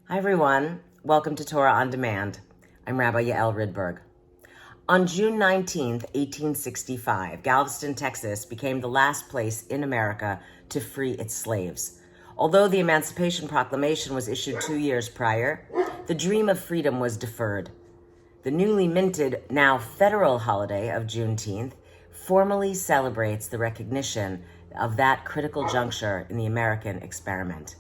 Hi everyone, welcome to Torah on Demand. I'm Rabbi Yael Ridberg. On June 19th, 1865, Galveston, Texas became the last place in America to free its slaves. Although the Emancipation Proclamation was issued 2 years prior, the dream of freedom was deferred. The newly minted, now federal holiday of Juneteenth formally celebrates the recognition of that critical juncture in the American experiment.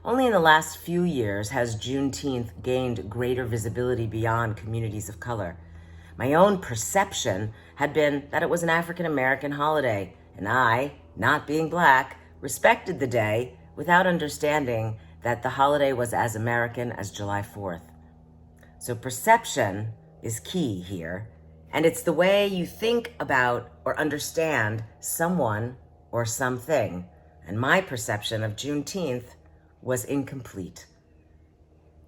Only in the last few years has Juneteenth gained greater visibility beyond communities of color. My own perception had been that it was an African American holiday, and I, not being Black, respected the day without understanding that the holiday was as American as July 4th. So perception is key here, and it's the way you think about or understand someone or something. And my perception of Juneteenth was incomplete.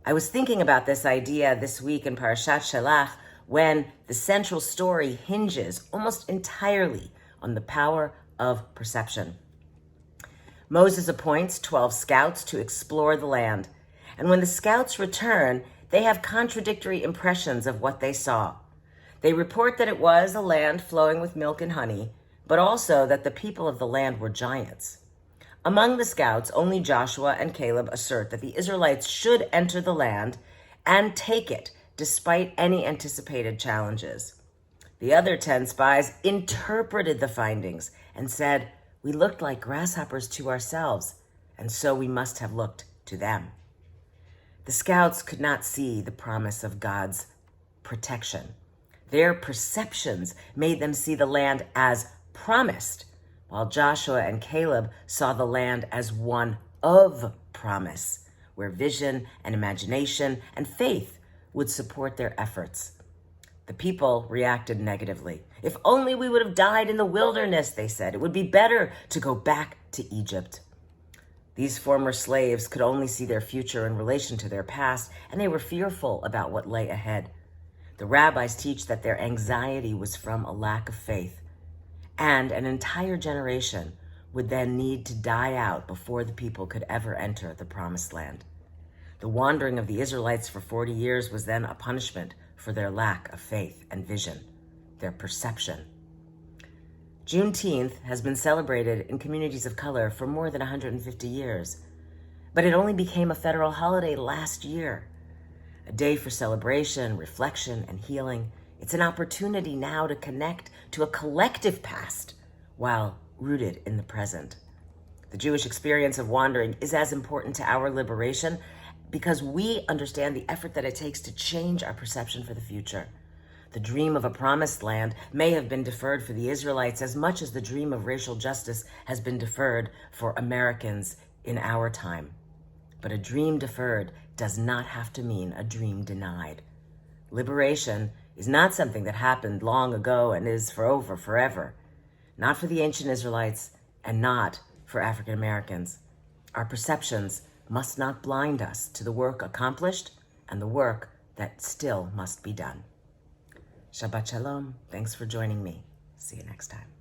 I was thinking about this idea this week in Parashat Shelach when the central story hinges almost entirely on the power of perception. Moses appoints 12 scouts to explore the land, and when the scouts return, they have contradictory impressions of what they saw. They report that it was a land flowing with milk and honey, but also that the people of the land were giants. Among the scouts, only Joshua and Caleb assert that the Israelites should enter the land and take it, despite any anticipated challenges. The other 10 spies interpreted the findings and said, "We looked like grasshoppers to ourselves, and so we must have looked to them." The scouts could not see the promise of God's protection. Their perceptions made them see the land as promised, while Joshua and Caleb saw the land as one of promise, where vision and imagination and faith would support their efforts. The people reacted negatively. "If only we would have died in the wilderness," they said. "It would be better to go back to Egypt." These former slaves could only see their future in relation to their past, and they were fearful about what lay ahead. The rabbis teach that their anxiety was from a lack of faith, and an entire generation would then need to die out before the people could ever enter the promised land. The wandering of the Israelites for 40 years was then a punishment for their lack of faith and vision, their perception. Juneteenth has been celebrated in communities of color for more than 150 years, but it only became a federal holiday last year. A day for celebration, reflection, and healing. It's an opportunity now to connect to a collective past while rooted in the present. The Jewish experience of wandering is as important to our liberation because we understand the effort that it takes to change our perception for the future. The dream of a promised land may have been deferred for the Israelites as much as the dream of racial justice has been deferred for Americans in our time. But a dream deferred does not have to mean a dream denied. Liberation is not something that happened long ago and is forever. Not for the ancient Israelites and not for African Americans. Our perceptions must not blind us to the work accomplished and the work that still must be done. Shabbat Shalom. Thanks for joining me. See you next time.